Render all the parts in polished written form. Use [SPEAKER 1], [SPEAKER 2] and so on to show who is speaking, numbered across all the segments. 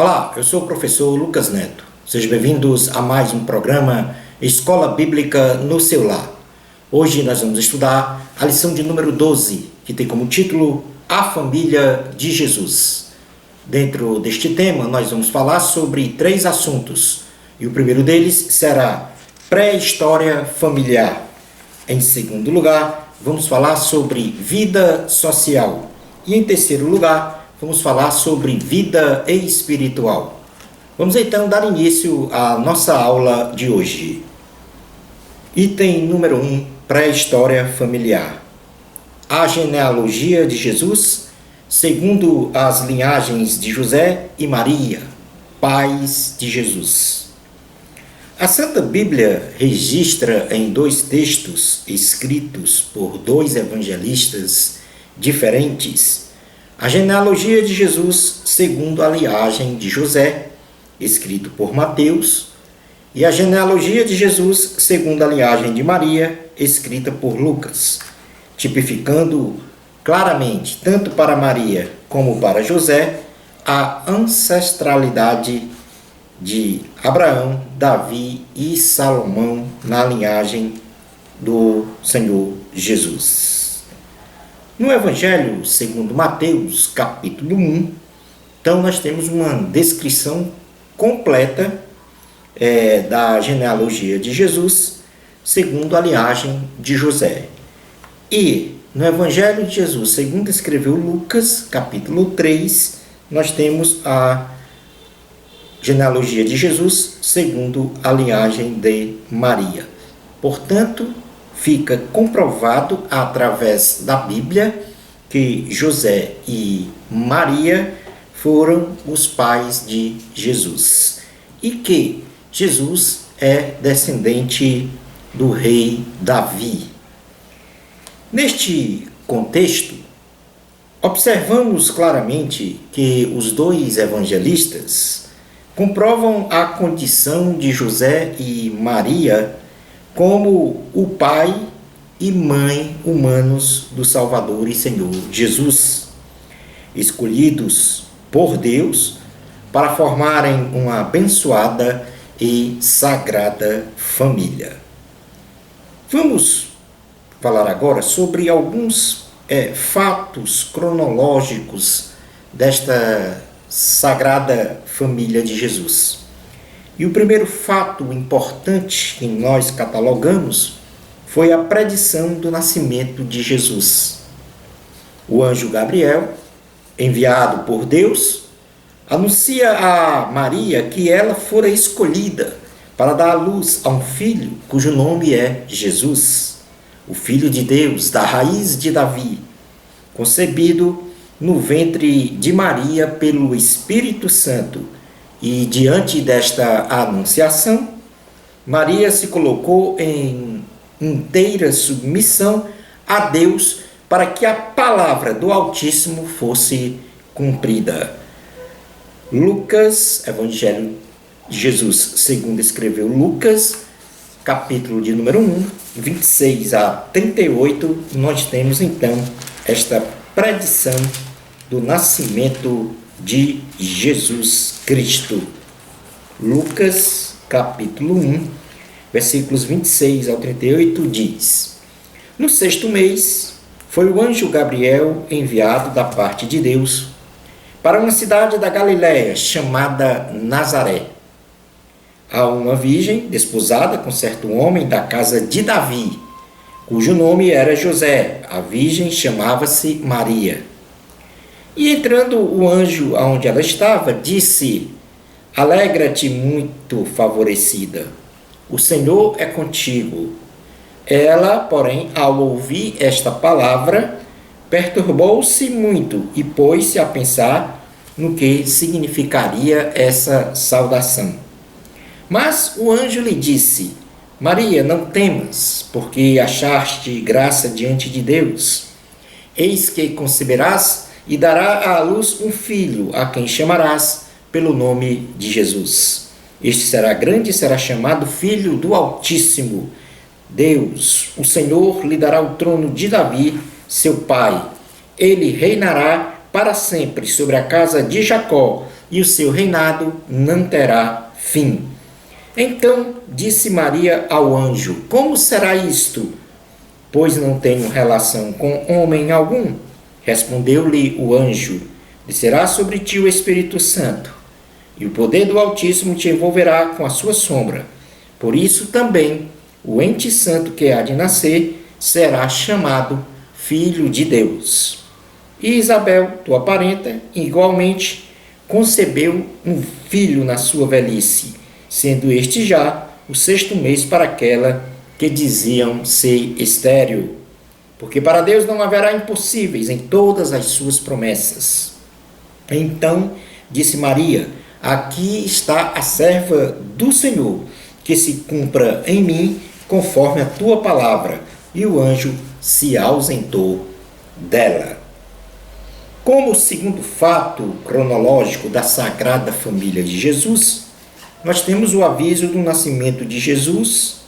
[SPEAKER 1] Olá, eu sou o professor Lucas Neto. Sejam bem-vindos a mais um programa Escola Bíblica no seu lar. Hoje nós vamos estudar a lição de número 12, que tem como título A Família de Jesus. Dentro deste tema, nós vamos falar sobre 3 assuntos. E o primeiro deles será pré-história familiar. Em segundo lugar, vamos falar sobre vida social. E em terceiro lugar, vamos falar sobre vida espiritual. Vamos então dar início à nossa aula de hoje. Item número 1, pré-história familiar. A genealogia de Jesus, segundo as linhagens de José e Maria, pais de Jesus. A Santa Bíblia registra em 2 textos escritos por 2 evangelistas diferentes a genealogia de Jesus segundo a linhagem de José, escrito por Mateus, e a genealogia de Jesus segundo a linhagem de Maria, escrita por Lucas, tipificando claramente, tanto para Maria como para José, a ancestralidade de Abraão, Davi e Salomão na linhagem do Senhor Jesus. No Evangelho segundo Mateus, capítulo 1, então nós temos uma descrição completa da genealogia de Jesus, segundo a linhagem de José. E no Evangelho de Jesus, segundo escreveu Lucas, capítulo 3, nós temos a genealogia de Jesus, segundo a linhagem de Maria. Portanto, fica comprovado através da Bíblia que José e Maria foram os pais de Jesus e que Jesus é descendente do rei Davi. Neste contexto, observamos claramente que os 2 evangelistas comprovam a condição de José e Maria como o pai e mãe humanos do Salvador e Senhor Jesus, escolhidos por Deus para formarem uma abençoada e sagrada família. Vamos falar agora sobre alguns fatos cronológicos desta sagrada família de Jesus. E o primeiro fato importante que nós catalogamos foi a predição do nascimento de Jesus. O anjo Gabriel, enviado por Deus, anuncia a Maria que ela fora escolhida para dar à luz a um filho cujo nome é Jesus, o Filho de Deus, da raiz de Davi, concebido no ventre de Maria pelo Espírito Santo. E diante desta anunciação, Maria se colocou em inteira submissão a Deus para que a palavra do Altíssimo fosse cumprida. Lucas, Evangelho de Jesus, segundo escreveu Lucas, capítulo de número 1, 26 a 38, nós temos então esta predição do nascimento de Jesus Cristo. Lucas, capítulo 1, versículos 26 ao 38, diz: No 6º mês, foi o anjo Gabriel enviado da parte de Deus para uma cidade da Galiléia chamada Nazaré, a uma virgem desposada com certo homem da casa de Davi, cujo nome era José. A virgem chamava-se Maria. E entrando o anjo aonde ela estava, disse: Alegra-te, muito favorecida, o Senhor é contigo. Ela, porém, ao ouvir esta palavra, perturbou-se muito e pôs-se a pensar no que significaria essa saudação. Mas o anjo lhe disse: Maria, não temas, porque achaste graça diante de Deus. Eis que conceberás e dará à luz um filho, a quem chamarás pelo nome de Jesus. Este será grande e será chamado Filho do Altíssimo. Deus, o Senhor, lhe dará o trono de Davi, seu pai. Ele reinará para sempre sobre a casa de Jacó, e o seu reinado não terá fim. Então disse Maria ao anjo: Como será isto? Pois não tenho relação com homem algum. Respondeu-lhe o anjo: Descerá sobre ti o Espírito Santo, e o poder do Altíssimo te envolverá com a sua sombra. Por isso também o ente santo que há de nascer será chamado Filho de Deus. E Isabel, tua parenta, igualmente concebeu um filho na sua velhice, sendo este já o 6º mês para aquela que diziam ser estéril. Porque para Deus não haverá impossíveis em todas as suas promessas. Então disse Maria: Aqui está a serva do Senhor, que se cumpra em mim conforme a tua palavra. E o anjo se ausentou dela. Como segundo fato cronológico da Sagrada Família de Jesus, nós temos o aviso do nascimento de Jesus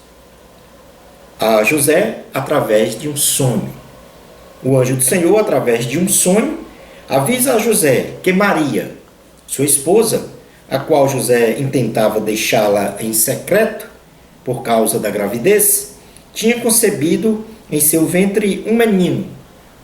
[SPEAKER 1] a José através de um sonho. O anjo do Senhor, através de um sonho, avisa a José que Maria, sua esposa, a qual José intentava deixá-la em secreto por causa da gravidez, tinha concebido em seu ventre um menino,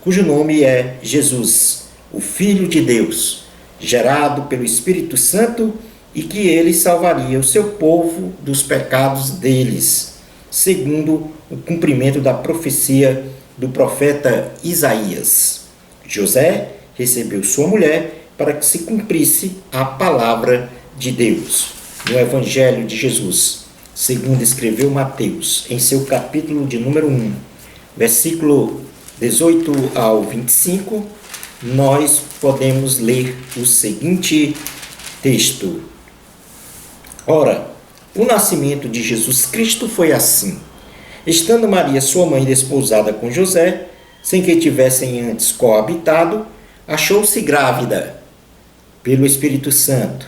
[SPEAKER 1] cujo nome é Jesus, o Filho de Deus, gerado pelo Espírito Santo, e que ele salvaria o seu povo dos pecados deles, segundo o cumprimento da profecia do profeta Isaías. José recebeu sua mulher para que se cumprisse a palavra de Deus. No Evangelho de Jesus, segundo escreveu Mateus, em seu capítulo de número 1, versículo 18 ao 25, nós podemos ler o seguinte texto. Ora, o nascimento de Jesus Cristo foi assim. Estando Maria, sua mãe, desposada com José, sem que tivessem antes coabitado, achou-se grávida pelo Espírito Santo.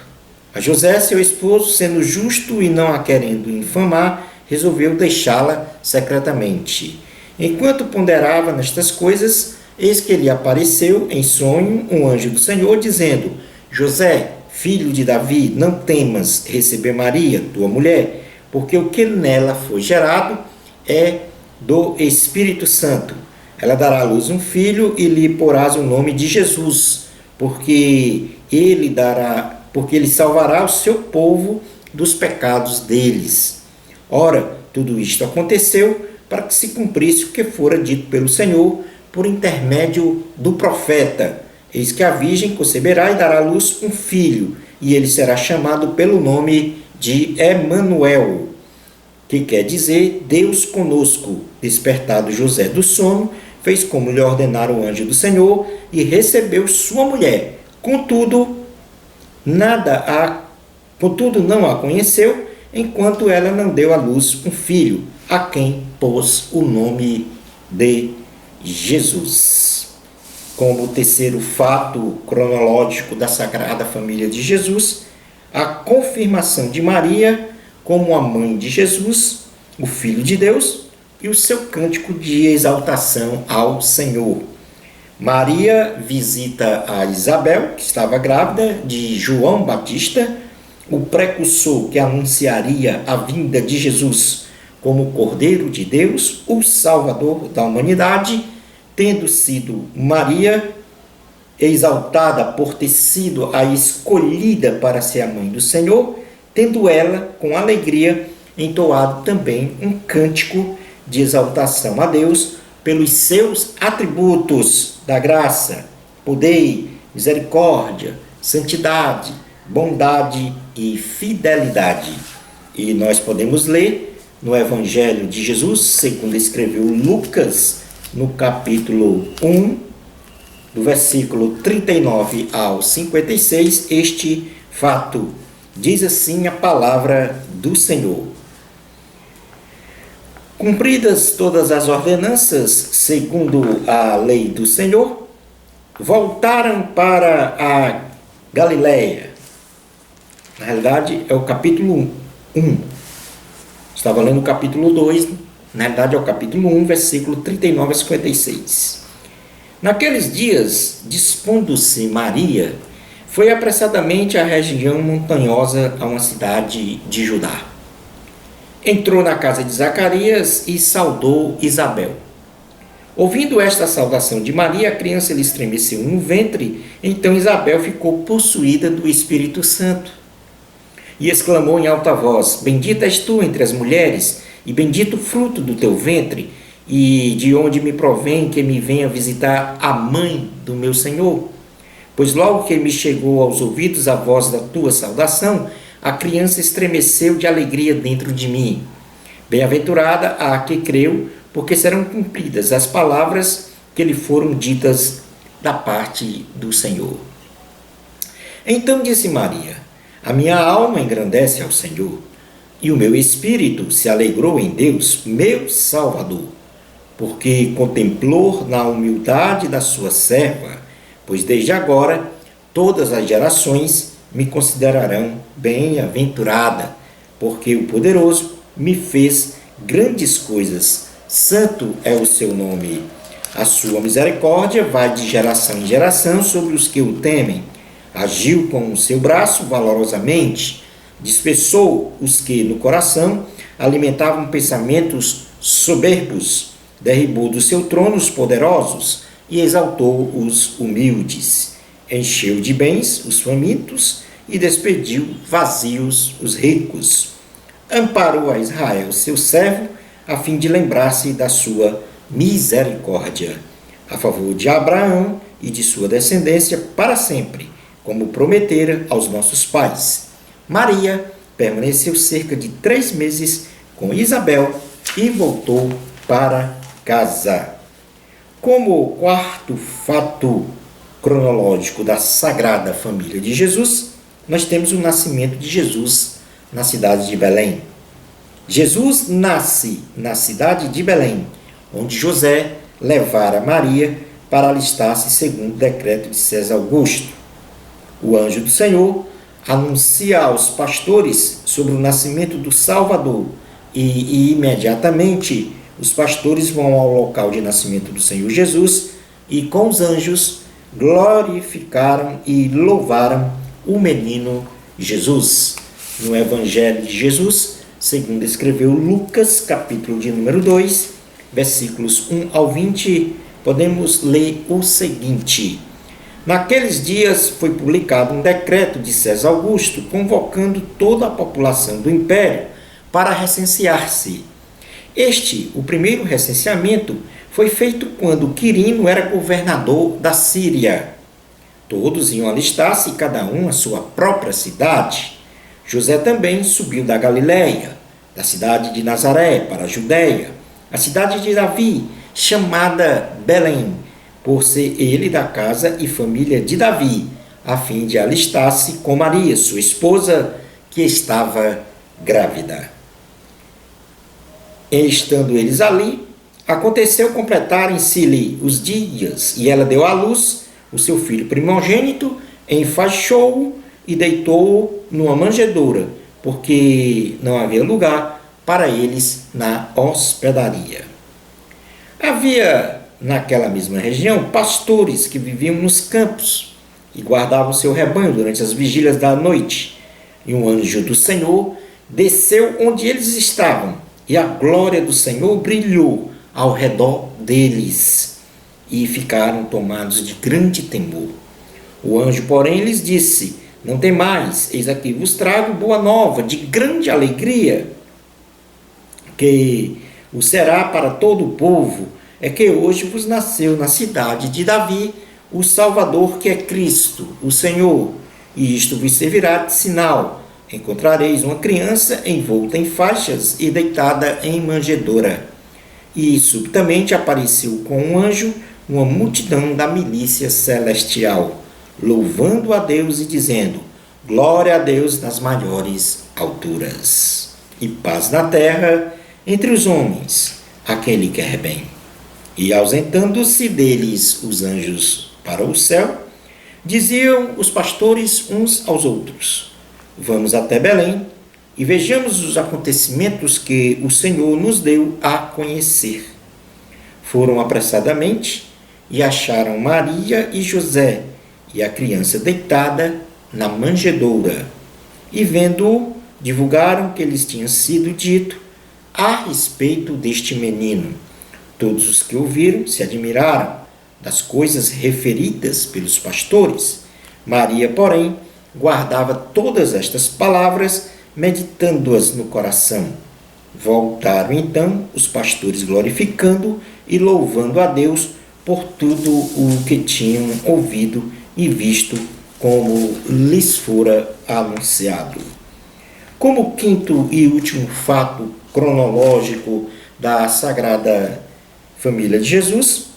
[SPEAKER 1] A José, seu esposo, sendo justo e não a querendo infamar, resolveu deixá-la secretamente. Enquanto ponderava nestas coisas, eis que lhe apareceu em sonho um anjo do Senhor, dizendo: José, filho de Davi, não temas receber Maria, tua mulher, porque o que nela foi gerado é do Espírito Santo. Ela dará à luz um filho e lhe porás o nome de Jesus, porque ele salvará o seu povo dos pecados deles. Ora, tudo isto aconteceu para que se cumprisse o que fora dito pelo Senhor por intermédio do profeta: Eis que a virgem conceberá e dará à luz um filho, e ele será chamado pelo nome de Emanuel, que quer dizer Deus conosco. Despertado José do sono, fez como lhe ordenara o anjo do Senhor e recebeu sua mulher. Contudo, não a conheceu, enquanto ela não deu à luz um filho, a quem pôs o nome de Jesus. Como terceiro fato cronológico da Sagrada Família de Jesus, a confirmação de Maria como a mãe de Jesus, o Filho de Deus, e o seu cântico de exaltação ao Senhor. Maria visita a Isabel, que estava grávida de João Batista, o precursor que anunciaria a vinda de Jesus como Cordeiro de Deus, o Salvador da humanidade, tendo sido Maria exaltada por ter sido a escolhida para ser a mãe do Senhor, tendo ela, com alegria, entoado também um cântico de exaltação a Deus pelos seus atributos da graça, poder, misericórdia, santidade, bondade e fidelidade. E nós podemos ler no Evangelho de Jesus, segundo escreveu Lucas, no capítulo 1, do versículo 39 ao 56, este fato. Diz assim a palavra do Senhor: Cumpridas todas as ordenanças, segundo a lei do Senhor, voltaram para a Galiléia. Na realidade, é o capítulo 1. Estava lendo o capítulo 2, na realidade é o capítulo 1, versículo 39 a 56. Naqueles dias, dispondo-se Maria foi apressadamente à região montanhosa a uma cidade de Judá. Entrou na casa de Zacarias e saudou Isabel. Ouvindo esta saudação de Maria, a criança lhe estremeceu no ventre, então Isabel ficou possuída do Espírito Santo. E exclamou em alta voz: Bendita és tu entre as mulheres, e bendito o fruto do teu ventre, e de onde me provém que me venha visitar a mãe do meu Senhor? Pois logo que me chegou aos ouvidos a voz da tua saudação, a criança estremeceu de alegria dentro de mim. Bem-aventurada a que creu, porque serão cumpridas as palavras que lhe foram ditas da parte do Senhor. Então disse Maria: A minha alma engrandece ao Senhor, e o meu espírito se alegrou em Deus, meu Salvador, porque contemplou na humildade da sua serva, pois desde agora todas as gerações me considerarão bem-aventurada, porque o Poderoso me fez grandes coisas. Santo é o seu nome. A sua misericórdia vai de geração em geração sobre os que o temem. Agiu com o seu braço valorosamente, dispersou os que no coração alimentavam pensamentos soberbos, derribou do seu trono os poderosos e exaltou os humildes. Encheu de bens os famintos e despediu vazios os ricos. Amparou a Israel, seu servo, a fim de lembrar-se da sua misericórdia, a favor de Abraão e de sua descendência para sempre, como prometera aos nossos pais. Maria permaneceu cerca de 3 meses com Isabel e voltou para casa. Como quarto fato cronológico da Sagrada Família de Jesus, nós temos o nascimento de Jesus na cidade de Belém. Jesus nasce na cidade de Belém, onde José levara Maria para alistar-se segundo o decreto de César Augusto. O anjo do Senhor anuncia aos pastores sobre o nascimento do Salvador e imediatamente os pastores vão ao local de nascimento do Senhor Jesus e com os anjos glorificaram e louvaram o menino Jesus. No Evangelho de Jesus, segundo escreveu Lucas, capítulo de número 2, versículos 1 ao 20, podemos ler o seguinte: Naqueles dias foi publicado um decreto de César Augusto convocando toda a população do império para recensear-se. O primeiro recenseamento, foi feito quando Quirino era governador da Síria. Todos iam alistar-se, cada um à sua própria cidade. José também subiu da Galiléia, da cidade de Nazaré, para a Judéia, a cidade de Davi, chamada Belém, por ser ele da casa e família de Davi, a fim de alistar-se com Maria, sua esposa, que estava grávida. Estando eles ali, aconteceu completarem-se-lhe os dias, e ela deu à luz o seu filho primogênito, enfaixou-o e deitou-o numa manjedoura, porque não havia lugar para eles na hospedaria. Havia naquela mesma região pastores que viviam nos campos e guardavam seu rebanho durante as vigílias da noite. E um anjo do Senhor desceu onde eles estavam, e a glória do Senhor brilhou ao redor deles, e ficaram tomados de grande temor. O anjo, porém, lhes disse: Não temais, eis aqui vos trago boa nova de grande alegria, que o será para todo o povo, é que hoje vos nasceu na cidade de Davi o Salvador, que é Cristo, o Senhor. E isto vos servirá de sinal: encontrareis uma criança envolta em faixas e deitada em manjedoura. E subitamente apareceu com um anjo uma multidão da milícia celestial, louvando a Deus e dizendo: Glória a Deus nas maiores alturas, e paz na terra entre os homens, a quem Ele quer bem. E ausentando-se deles os anjos para o céu, diziam os pastores uns aos outros: Vamos até Belém e vejamos os acontecimentos que o Senhor nos deu a conhecer. Foram apressadamente e acharam Maria e José e a criança deitada na manjedoura. E vendo-o, divulgaram que lhes tinha sido dito a respeito deste menino. Todos os que ouviram se admiraram das coisas referidas pelos pastores. Maria, porém, guardava todas estas palavras, meditando-as no coração. Voltaram então os pastores glorificando e louvando a Deus por tudo o que tinham ouvido e visto, como lhes fora anunciado. Como quinto e último fato cronológico da Sagrada Família de Jesus,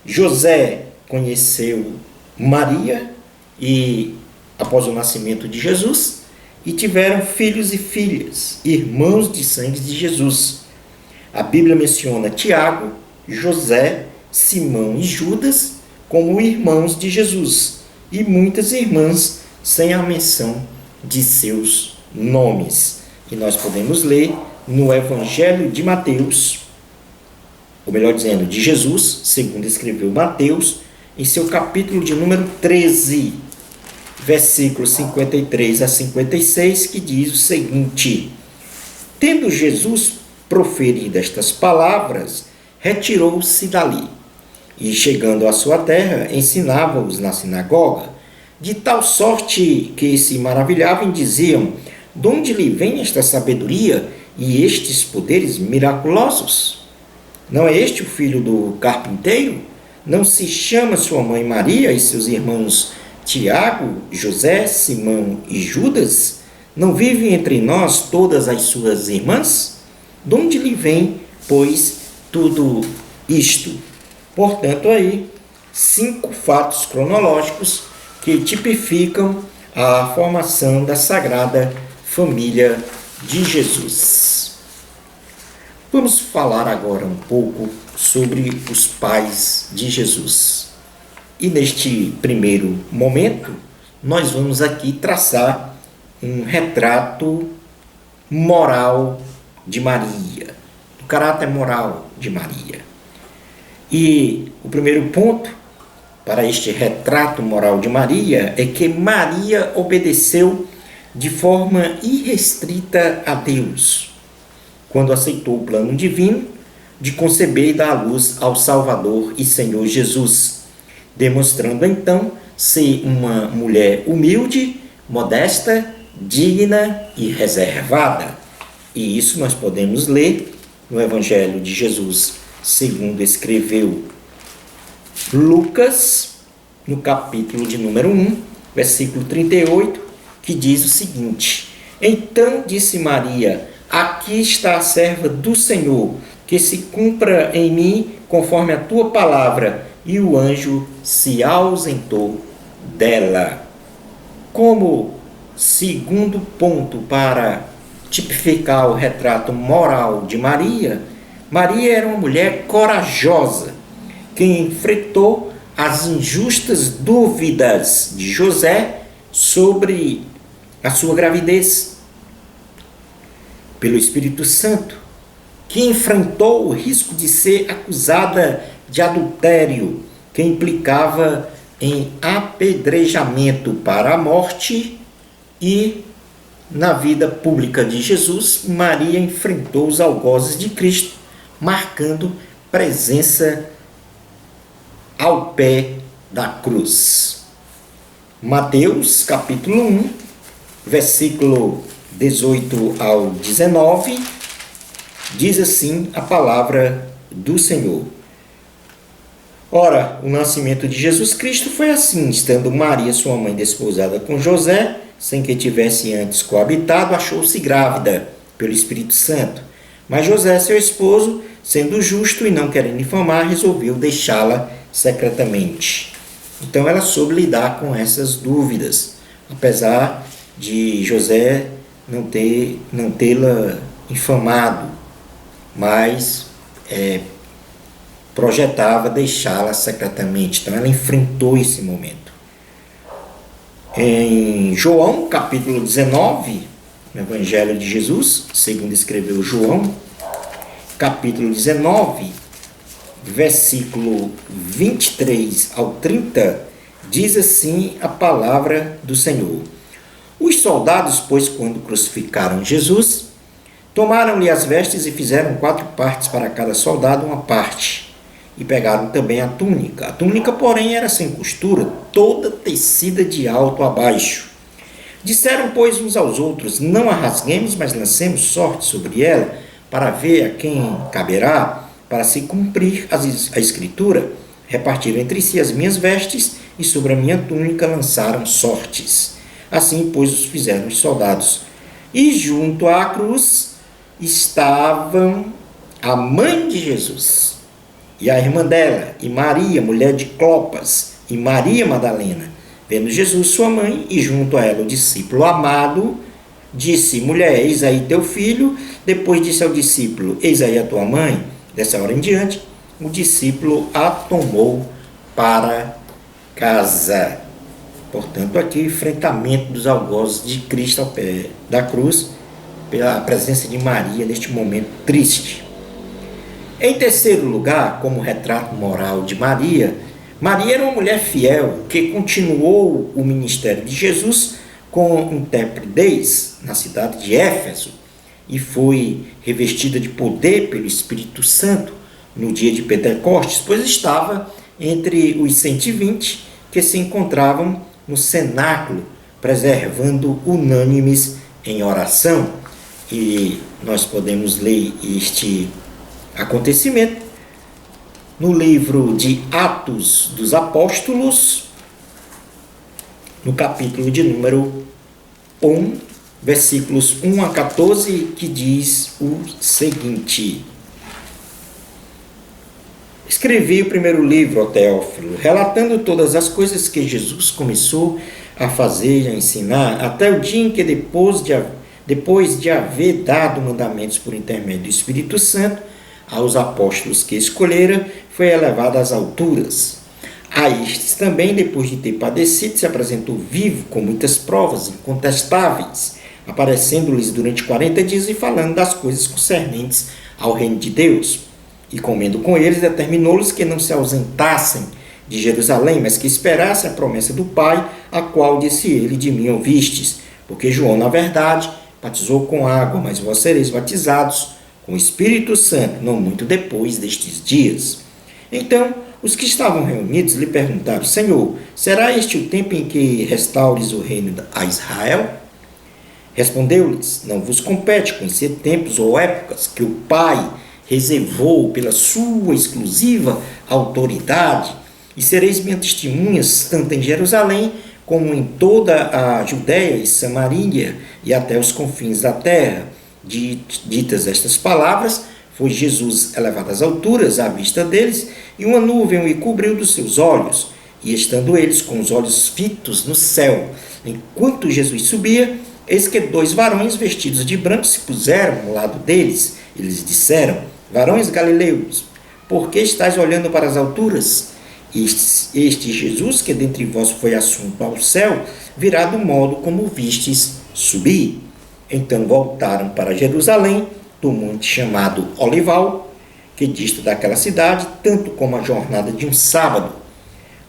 [SPEAKER 1] José conheceu Maria e após o nascimento de Jesus e tiveram filhos e filhas, irmãos de sangue de Jesus. A Bíblia menciona Tiago, José, Simão e Judas como irmãos de Jesus e muitas irmãs sem a menção de seus nomes. E nós podemos ler no Evangelho de Mateus, ou melhor dizendo, de Jesus, segundo escreveu Mateus, em seu capítulo de número 13, versículos 53 a 56, que diz o seguinte: Tendo Jesus proferido estas palavras, retirou-se dali, e chegando à sua terra, ensinava-os na sinagoga, de tal sorte que se maravilhavam e diziam: de onde lhe vem esta sabedoria e estes poderes miraculosos? Não é este o filho do carpinteiro? Não se chama sua mãe Maria e seus irmãos Tiago, José, Simão e Judas? Não vivem entre nós todas as suas irmãs? De onde lhe vem, pois, tudo isto? Portanto, aí, 5 fatos cronológicos que tipificam a formação da Sagrada Família de Jesus. Vamos falar agora um pouco sobre os pais de Jesus. E neste primeiro momento, nós vamos aqui traçar um retrato moral de Maria, do caráter moral de Maria. E o primeiro ponto para este retrato moral de Maria é que Maria obedeceu de forma irrestrita a Deus, quando aceitou o plano divino de conceber e dar à luz ao Salvador e Senhor Jesus, demonstrando então ser uma mulher humilde, modesta, digna e reservada. E isso nós podemos ler no Evangelho de Jesus, segundo escreveu Lucas, no capítulo de número 1, versículo 38, que diz o seguinte: Então disse Maria: Aqui está a serva do Senhor, que se cumpra em mim conforme a tua palavra. E o anjo se ausentou dela. Como segundo ponto para tipificar o retrato moral de Maria, Maria era uma mulher corajosa, que enfrentou as injustas dúvidas de José sobre a sua gravidez pelo Espírito Santo, que enfrentou o risco de ser acusada de adultério, que implicava em apedrejamento para a morte. E na vida pública de Jesus, Maria enfrentou os algozes de Cristo, marcando presença ao pé da cruz. Mateus capítulo 1, versículo 18 ao 19, diz assim a palavra do Senhor. Ora, o nascimento de Jesus Cristo foi assim: estando Maria, sua mãe, desposada com José, sem que tivesse antes coabitado, achou-se grávida pelo Espírito Santo. Mas José, seu esposo, sendo justo e não querendo infamar, resolveu deixá-la secretamente. Então ela soube lidar com essas dúvidas, apesar de José não tê-la infamado, mas projetava deixá-la secretamente. Então ela enfrentou esse momento. Em João, capítulo 19, no Evangelho de Jesus, segundo escreveu João, capítulo 19, versículo 23 ao 30, Diz assim a palavra do Senhor. Os soldados, pois, quando crucificaram Jesus, tomaram-lhe as vestes e fizeram 4 partes para cada soldado, uma parte. E pegaram também a túnica. A túnica, porém, era sem costura, toda tecida de alto a baixo. Disseram, pois, uns aos outros: não a rasguemos, mas lancemos sorte sobre ela, para ver a quem caberá, para se cumprir a escritura. Repartiram entre si as minhas vestes, e sobre a minha túnica lançaram sortes. Assim, pois, os fizeram os soldados. E junto à cruz estavam a mãe de Jesus, e a irmã dela, e Maria, mulher de Clopas, e Maria Madalena. Vendo Jesus, sua mãe, e junto a ela o discípulo amado, disse: mulher, eis aí teu filho. Depois disse ao discípulo: eis aí a tua mãe. Dessa hora em diante, o discípulo a tomou para casa. Portanto, aqui o enfrentamento dos algozes de Cristo ao pé da cruz, pela presença de Maria neste momento triste. Em terceiro lugar, como retrato moral de Maria, Maria era uma mulher fiel que continuou o ministério de Jesus com intrepidez na cidade de Éfeso e foi revestida de poder pelo Espírito Santo no dia de Pentecostes, pois estava entre os 120 que se encontravam no cenáculo, preservando unânimes em oração. E nós podemos ler este acontecimento no livro de Atos dos Apóstolos, no capítulo de número 1, versículos 1 a 14, que diz o seguinte: escrevi o primeiro livro, ó Teófilo, relatando todas as coisas que Jesus começou a fazer e a ensinar, até o dia em que, depois de haver dado mandamentos por intermédio do Espírito Santo aos apóstolos que escolhera, foi elevado às alturas. A estes também, depois de ter padecido, se apresentou vivo, com muitas provas incontestáveis, aparecendo-lhes durante 40 dias e falando das coisas concernentes ao reino de Deus. E comendo com eles, determinou-lhes que não se ausentassem de Jerusalém, mas que esperassem a promessa do Pai, a qual disse ele: de mim ouvistes. Porque João, na verdade, batizou com água, mas vós sereis batizados com o Espírito Santo, não muito depois destes dias. Então, os que estavam reunidos lhe perguntaram: Senhor, será este o tempo em que restaures o reino a Israel? Respondeu-lhes: não vos compete conhecer tempos ou épocas que o Pai reservou pela sua exclusiva autoridade, e sereis minhas testemunhas tanto em Jerusalém como em toda a Judéia e Samaria e até os confins da terra. Ditas estas palavras, foi Jesus elevado às alturas à vista deles, e uma nuvem o cobriu dos seus olhos. E estando eles com os olhos fitos no céu, enquanto Jesus subia, eis que 2 varões vestidos de branco se puseram ao lado deles, e lhes disseram: varões galileus, por que estáis olhando para as alturas? Este Jesus, que dentre vós foi assunto ao céu, virá do modo como vistes subir. Então voltaram para Jerusalém, do monte chamado Olival, que dista daquela cidade, tanto como a jornada de um sábado.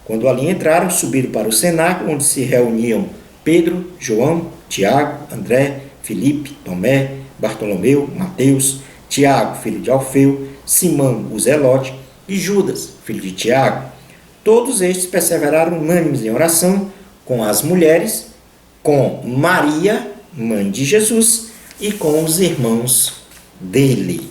[SPEAKER 1] Quando ali entraram, subiram para o cenáculo, onde se reuniam Pedro, João, Tiago, André, Filipe, Tomé, Bartolomeu, Mateus, Tiago, filho de Alfeu, Simão, o Zelote, e Judas, filho de Tiago. Todos estes perseveraram unânimes em oração com as mulheres, com Maria, mãe de Jesus, e com os irmãos dele.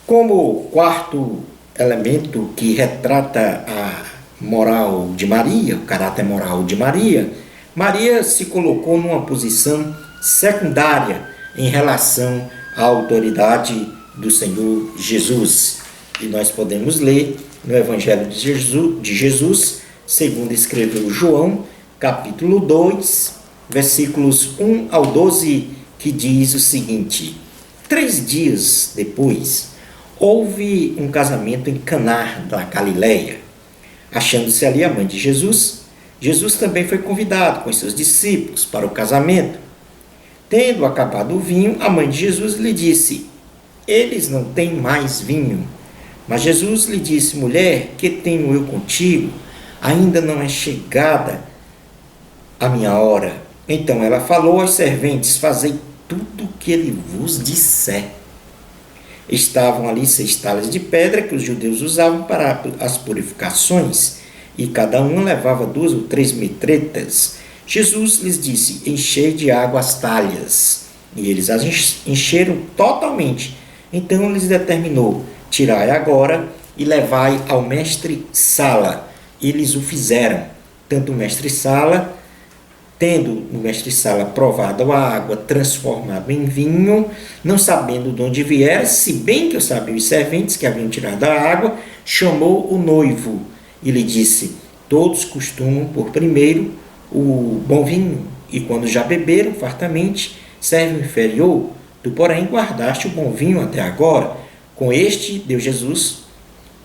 [SPEAKER 1] Como quarto elemento que retrata a moral de Maria, o caráter moral de Maria, Maria se colocou numa posição secundária em relação à autoridade do Senhor Jesus. E nós podemos ler no Evangelho de Jesus, segundo escreveu João, capítulo 2, versículos 1 ao 12, que diz o seguinte: 3 dias depois, houve um casamento em Caná da Galileia. Achando-se ali a mãe de Jesus, Jesus também foi convidado com seus discípulos para o casamento. Tendo acabado o vinho, a mãe de Jesus lhe disse: eles não têm mais vinho. Mas Jesus lhe disse: mulher, que tenho eu contigo? ainda não é chegada a minha hora. Então ela falou aos serventes: fazei tudo o que ele vos disser. Estavam ali 6 talhas de pedra que os judeus usavam para as purificações, e cada uma levava 2 ou 3 metretas. Jesus lhes disse: enchei de água as talhas. E eles as encheram totalmente. Então lhes determinou: tirai agora e levai ao mestre-sala. Eles o fizeram. Tanto o mestre-sala, tendo o mestre-sala provado a água transformada em vinho, não sabendo de onde viera, se bem que eu sabia os serventes que haviam tirado a água, chamou o noivo e lhe disse: todos costumam pôr primeiro o bom vinho, e quando já beberam fartamente, serve o inferior. Tu, porém, guardaste o bom vinho até agora. Com este deu Jesus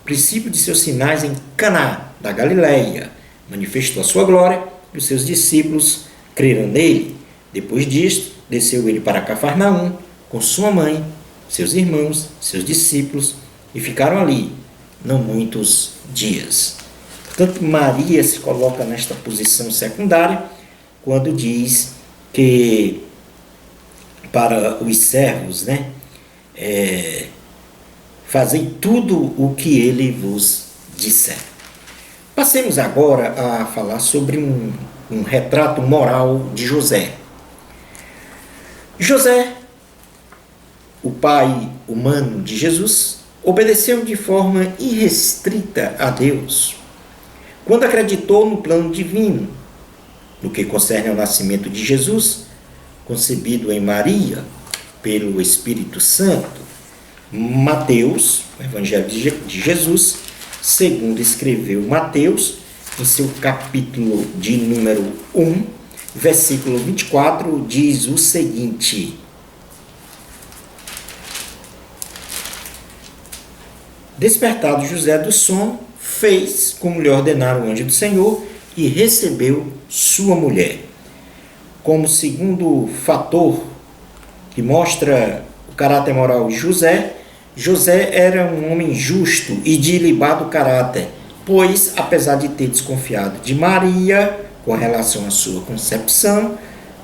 [SPEAKER 1] princípio de seus sinais em Caná da Galileia. Manifestou a sua glória, e os seus discípulos creram nele. Depois disto, desceu ele para Cafarnaum, com sua mãe, seus irmãos, seus discípulos, e ficaram ali não muitos dias. Portanto, Maria se coloca nesta posição secundária quando diz que para os servos, fazei tudo o que ele vos disser. Passemos agora a falar sobre um retrato moral de José. José, o pai humano de Jesus, obedeceu de forma irrestrita a Deus, quando acreditou no plano divino, no que concerne ao nascimento de Jesus, concebido em Maria pelo Espírito Santo. Mateus, o Evangelho de Jesus, segundo escreveu Mateus, em seu capítulo de número 1, versículo 24, diz o seguinte: despertado José do sono, fez como lhe ordenara o anjo do Senhor e recebeu sua mulher. Como segundo fator que mostra o caráter moral de José, José era um homem justo e de ilibado caráter, pois, apesar de ter desconfiado de Maria com relação à sua concepção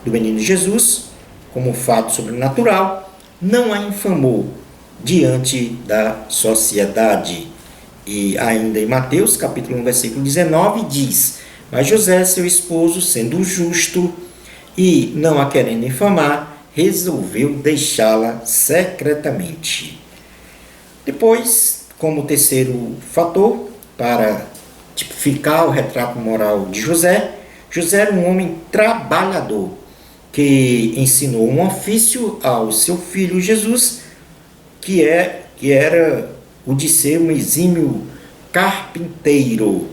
[SPEAKER 1] do menino Jesus, como um fato sobrenatural, não a infamou diante da sociedade. E ainda em Mateus, capítulo 1, versículo 19, diz: mas José, seu esposo, sendo justo e não a querendo infamar, resolveu deixá-la secretamente. Depois, como terceiro fator, para tipificar o retrato moral de José, José era um homem trabalhador, que ensinou um ofício ao seu filho Jesus, que era o de ser um exímio carpinteiro.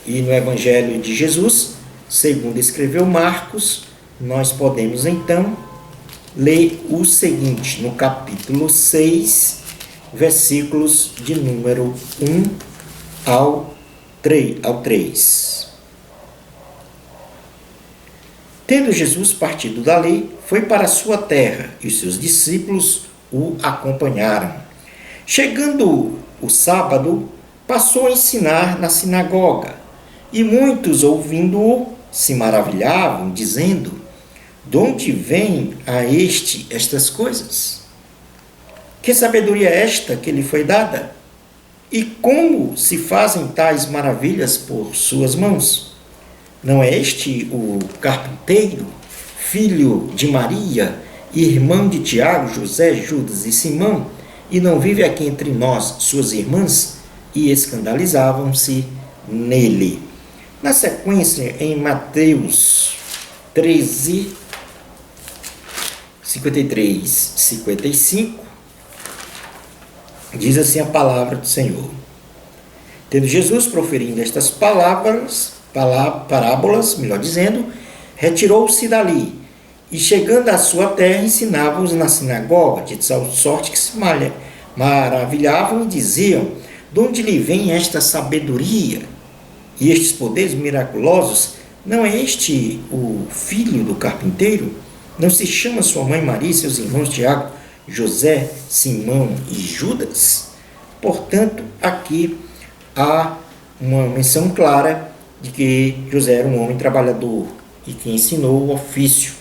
[SPEAKER 1] E no Evangelho de Jesus, segundo escreveu Marcos, nós podemos então ler o seguinte, no capítulo 6, versículos de número 1 ao 3. Tendo Jesus partido dali, foi para a sua terra, e os seus discípulos o acompanharam. Chegando o sábado, passou a ensinar na sinagoga, e muitos, ouvindo-o, se maravilhavam, dizendo: de onde vêm a estas coisas? Que sabedoria é esta que lhe foi dada? E como se fazem tais maravilhas por suas mãos? Não é este o carpinteiro, filho de Maria, irmão de Tiago, José, Judas e Simão? E não vive aqui entre nós suas irmãs? E escandalizavam-se nele. Na sequência, em Mateus 13, 53, 55, diz assim a palavra do Senhor: tendo Jesus proferindo estas parábolas, melhor dizendo, retirou-se dali, e chegando à sua terra, ensinava-os na sinagoga, de tal sorte que se maravilhavam e diziam: de onde lhe vem esta sabedoria e estes poderes miraculosos? Não é este o filho do carpinteiro? Não se chama sua mãe Maria e seus irmãos Tiago, José, Simão e Judas? Portanto, aqui há uma menção clara de que José era um homem trabalhador e que ensinou o ofício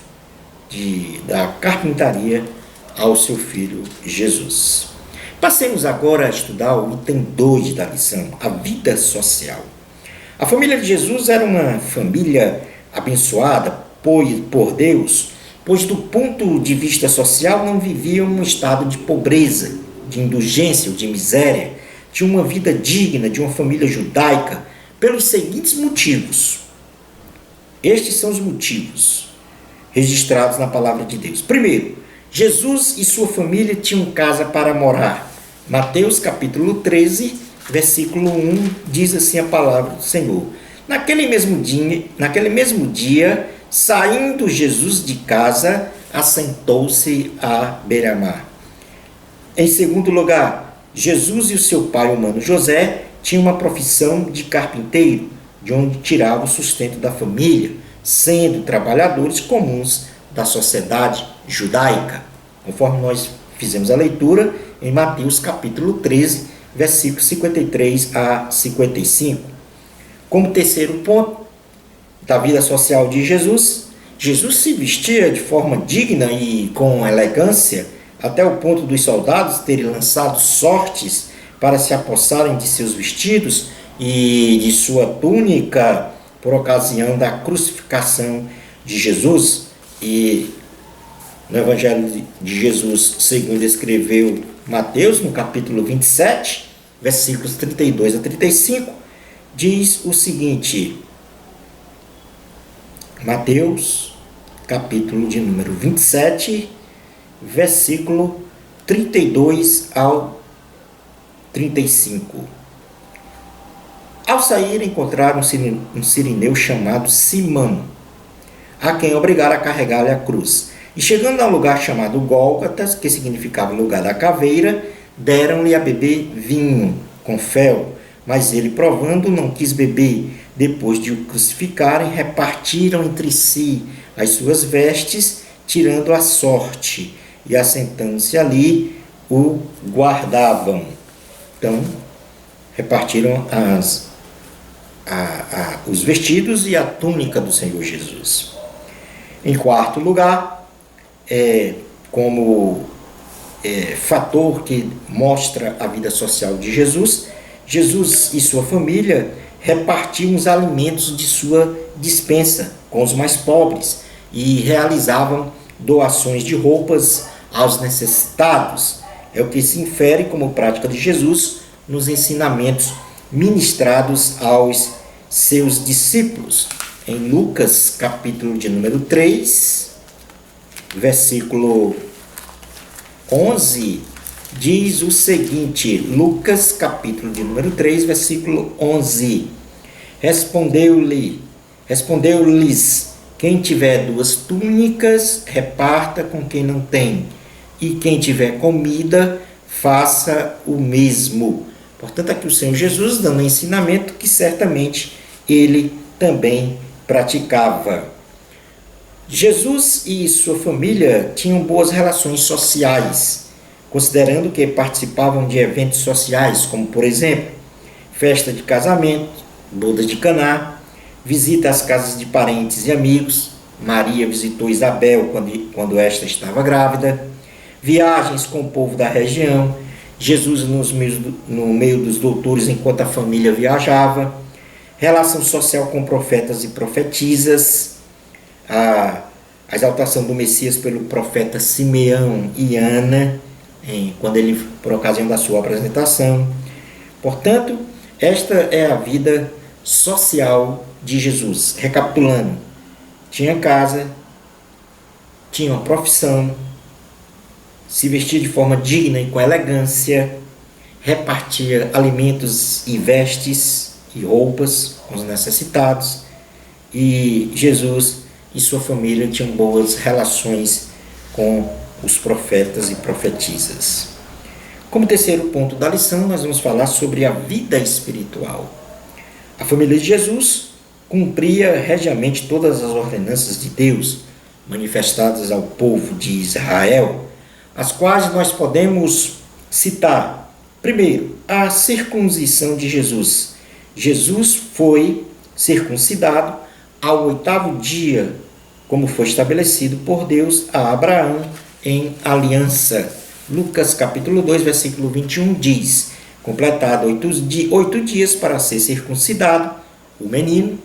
[SPEAKER 1] da carpintaria ao seu filho Jesus. Passemos agora a estudar o item 2 da lição, a vida social. A família de Jesus era uma família abençoada por Deus, pois do ponto de vista social não viviam um estado de pobreza, de indulgência ou de miséria. Tinha uma vida digna de uma família judaica pelos seguintes motivos. Estes são os motivos registrados na palavra de Deus. Primeiro, Jesus e sua família tinham casa para morar. Mateus capítulo 13, versículo 1, diz assim a palavra do Senhor. Naquele mesmo dia, saindo Jesus de casa, assentou-se à beira-mar. Em segundo lugar, Jesus e o seu pai humano José tinham uma profissão de carpinteiro, de onde tirava o sustento da família, sendo trabalhadores comuns da sociedade judaica, conforme nós fizemos a leitura em Mateus capítulo 13, versículos 53 a 55. Como terceiro ponto da vida social de Jesus, Jesus se vestia de forma digna e com elegância, até o ponto dos soldados terem lançado sortes para se apossarem de seus vestidos e de sua túnica por ocasião da crucificação de Jesus. E no Evangelho de Jesus, segundo escreveu Mateus, no capítulo 27, versículos 32 a 35, diz o seguinte: Mateus, capítulo de número 27, versículo 32 ao 35. Ao sair, encontraram um sirineu chamado Simão, a quem obrigaram a carregar-lhe a cruz. E chegando a um lugar chamado Gólgota, que significava lugar da caveira, deram-lhe a beber vinho com fel, mas ele, provando, não quis beber. Depois de o crucificarem, repartiram entre si as suas vestes, tirando a sorte, e assentando-se ali, o guardavam. Então, repartiram os vestidos e a túnica do Senhor Jesus. Em quarto lugar, como fator que mostra a vida social de Jesus, Jesus e sua família repartiam os alimentos de sua despensa com os mais pobres e realizavam doações de roupas aos necessitados. É o que se infere como prática de Jesus nos ensinamentos ministrados aos seus discípulos. Em Lucas, capítulo de número 3, versículo 11, diz o seguinte, Lucas, capítulo de número 3, versículo 11. Respondeu-lhes, quem tiver 2 túnicas, reparta com quem não tem, e quem tiver comida, faça o mesmo. Portanto, aqui o Senhor Jesus dando um ensinamento que certamente ele também praticava. Jesus e sua família tinham boas relações sociais, considerando que participavam de eventos sociais, como, por exemplo, festa de casamento, boda de Caná, visita às casas de parentes e amigos. Maria visitou Isabel quando esta estava grávida, viagens com o povo da região, Jesus no meio dos doutores enquanto a família viajava, relação social com profetas e profetisas, a exaltação do Messias pelo profeta Simeão e Ana, por ocasião da sua apresentação. Portanto, esta é a vida social de Jesus. Recapitulando, tinha casa, tinha uma profissão, se vestia de forma digna e com elegância, repartia alimentos e vestes e roupas com os necessitados, e Jesus e sua família tinham boas relações com os profetas e profetisas. Como terceiro ponto da lição, nós vamos falar sobre a vida espiritual. A família de Jesus cumpria regiamente todas as ordenanças de Deus manifestadas ao povo de Israel, as quais nós podemos citar. Primeiro, a circuncisão de Jesus. Jesus foi circuncidado ao 8º dia, como foi estabelecido por Deus a Abraão em aliança. Lucas capítulo 2, versículo 21 diz: completado 8 dias para ser circuncidado, o menino,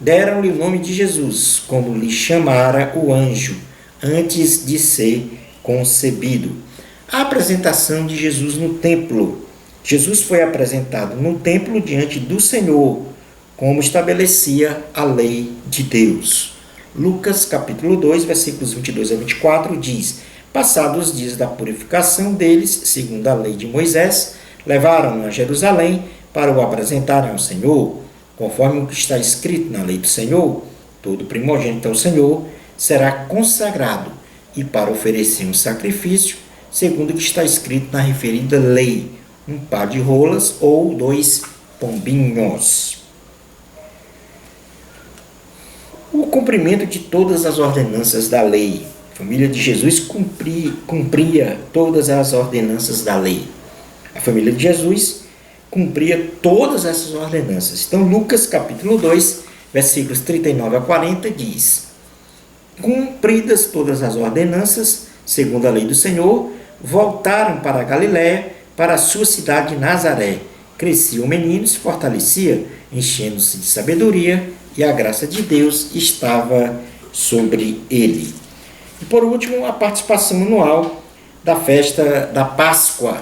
[SPEAKER 1] deram-lhe o nome de Jesus, como lhe chamara o anjo, antes de ser concebido. A apresentação de Jesus no templo. Jesus foi apresentado no templo diante do Senhor, como estabelecia a lei de Deus. Lucas capítulo 2, versículos 22 a 24 diz: passados os dias da purificação deles, segundo a lei de Moisés, levaram-no a Jerusalém para o apresentarem ao Senhor, conforme o que está escrito na lei do Senhor. Todo primogênito ao Senhor será consagrado, e para oferecer um sacrifício, segundo o que está escrito na referida lei, um par de rolas ou 2 pombinhos. O cumprimento de todas as ordenanças da lei. A família de Jesus cumpria todas as ordenanças da lei. A família de Jesus cumpria todas essas ordenanças. Então, Lucas capítulo 2, versículos 39 a 40 diz: cumpridas todas as ordenanças, segundo a lei do Senhor, voltaram para a Galiléia, para a sua cidade de Nazaré. Crescia o menino, se fortalecia, enchendo-se de sabedoria, e a graça de Deus estava sobre ele. E por último, a participação anual da festa da Páscoa.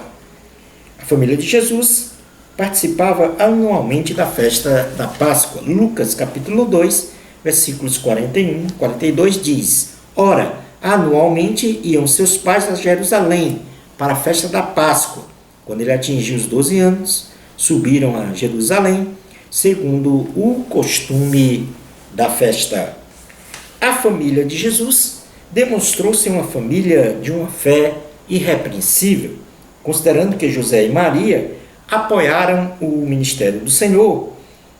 [SPEAKER 1] A família de Jesus participava anualmente da festa da Páscoa. Lucas capítulo 2, versículos 41 e 42 diz: ora, anualmente iam seus pais a Jerusalém para a festa da Páscoa. Quando ele atingiu os 12 anos, subiram a Jerusalém, segundo o costume da festa. A família de Jesus demonstrou ser uma família de uma fé irrepreensível, considerando que José e Maria apoiaram o ministério do Senhor,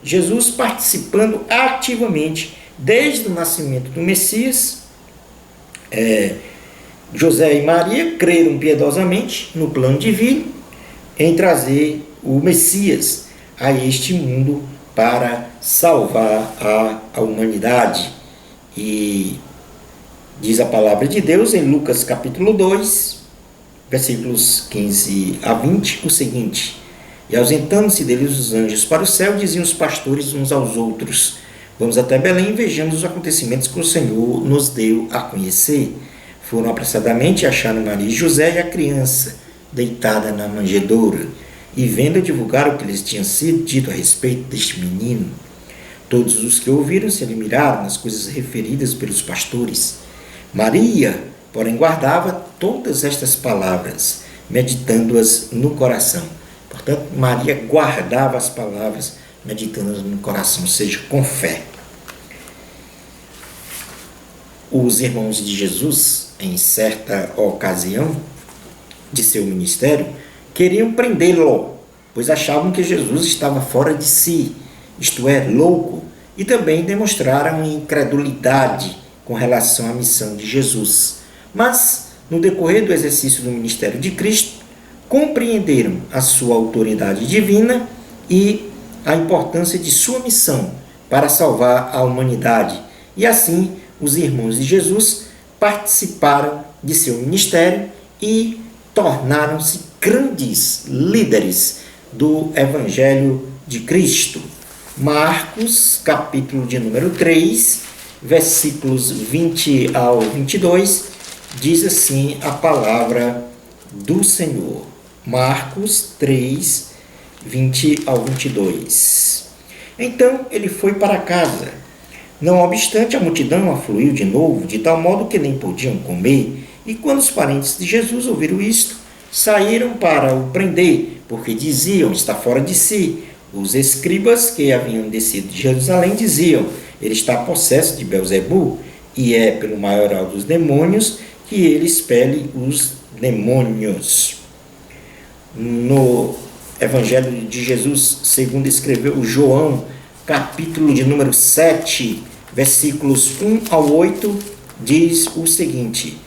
[SPEAKER 1] Jesus participando ativamente desde o nascimento do Messias. José e Maria creram piedosamente no plano divino em trazer o Messias a este mundo para salvar a humanidade. E diz a palavra de Deus em Lucas capítulo 2, versículos 15 a 20, o seguinte: e ausentando-se deles os anjos para o céu, diziam os pastores uns aos outros: vamos até Belém e vejamos os acontecimentos que o Senhor nos deu a conhecer. Foram apressadamente e acharam Maria e José e a criança deitada na manjedoura, e vendo divulgaram o que lhes tinha sido dito a respeito deste menino. Todos os que ouviram se admiraram nas coisas referidas pelos pastores. Maria, porém, guardava todas estas palavras, meditando-as no coração. Portanto, Maria guardava as palavras, meditando-as no coração, ou seja, com fé. Os irmãos de Jesus, em certa ocasião de seu ministério, queriam prendê-lo, pois achavam que Jesus estava fora de si, isto é, louco, e também demonstraram incredulidade com relação à missão de Jesus. Mas, no decorrer do exercício do ministério de Cristo, compreenderam a sua autoridade divina e a importância de sua missão para salvar a humanidade. E assim, os irmãos de Jesus participaram de seu ministério e tornaram-se grandes líderes do Evangelho de Cristo. Marcos, capítulo de número 3, versículos 20 ao 22, diz assim a palavra do Senhor. Marcos 3, 20 ao 22. Então ele foi para casa. Não obstante, a multidão afluiu de novo, de tal modo que nem podiam comer. E quando os parentes de Jesus ouviram isto, saíram para o prender, porque diziam: está fora de si. Os escribas que haviam descido de Jerusalém diziam: ele está possesso de Belzebu, e é pelo maioral dos demônios que ele expele os demônios. No Evangelho de Jesus, segundo escreveu João, capítulo de número 7, versículos 1 ao 8, diz o seguinte: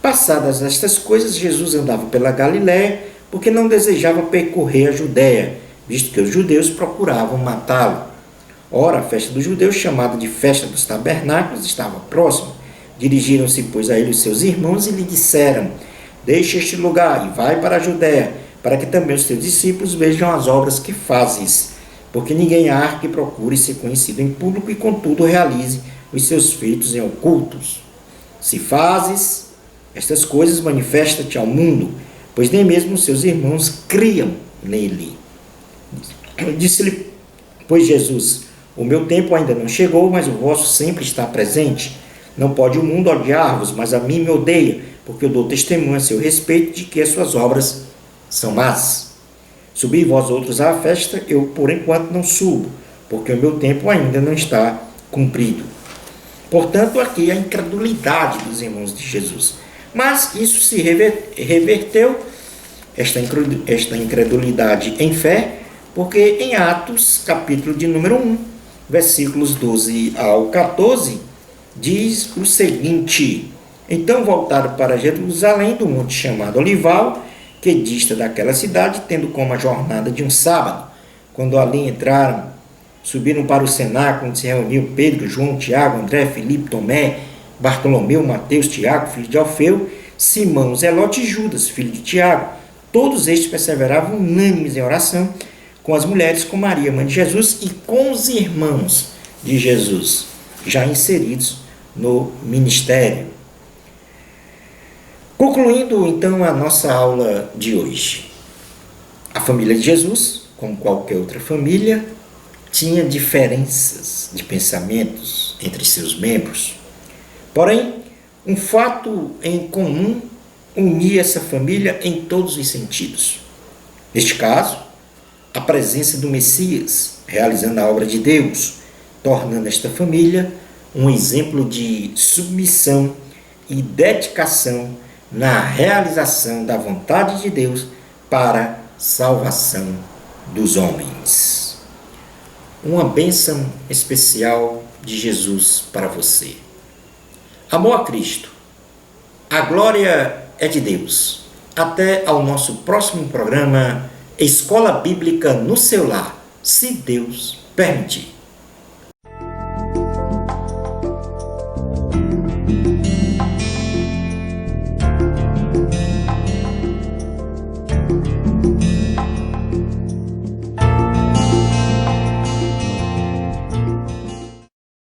[SPEAKER 1] passadas estas coisas, Jesus andava pela Galiléia, porque não desejava percorrer a Judéia, visto que os judeus procuravam matá-lo. Ora, a festa dos judeus, chamada de festa dos tabernáculos, estava próxima. Dirigiram-se, pois, a ele os seus irmãos e lhe disseram: deixa este lugar e vai para a Judéia, para que também os teus discípulos vejam as obras que fazes. Porque ninguém há que procure ser conhecido em público e, contudo, realize os seus feitos em ocultos. Se fazes estas coisas, manifesta-te ao mundo, pois nem mesmo os seus irmãos criam nele. Disse-lhe, pois, Jesus: o meu tempo ainda não chegou, mas o vosso sempre está presente. Não pode o mundo odiar-vos, mas a mim me odeia, porque eu dou testemunho a seu respeito de que as suas obras são más. Subi vós outros à festa, eu por enquanto não subo, porque o meu tempo ainda não está cumprido. Portanto, aqui a incredulidade dos irmãos de Jesus. Mas isso se reverteu, esta incredulidade em fé, porque em Atos, capítulo de número 1, versículos 12 ao 14, diz o seguinte: então voltaram para Jerusalém, do monte chamado Olival, que dista daquela cidade, tendo como a jornada de um sábado. Quando ali entraram, subiram para o cenáculo, onde se reuniu Pedro, João, Tiago, André, Filipe, Tomé, Bartolomeu, Mateus, Tiago, filho de Alfeu, Simão, Zelote e Judas, filho de Tiago. Todos estes perseveravam unânimes em oração com as mulheres, com Maria, mãe de Jesus, e com os irmãos de Jesus, já inseridos no ministério. Concluindo, então, a nossa aula de hoje. A família de Jesus, como qualquer outra família, tinha diferenças de pensamentos entre seus membros. Porém, um fato em comum unia essa família em todos os sentidos. Neste caso, a presença do Messias, realizando a obra de Deus, tornando esta família um exemplo de submissão e dedicação na realização da vontade de Deus para a salvação dos homens. Uma bênção especial de Jesus para você. Amor a Cristo. A glória é de Deus. Até ao nosso próximo programa Escola Bíblica no seu lar, se Deus permitir.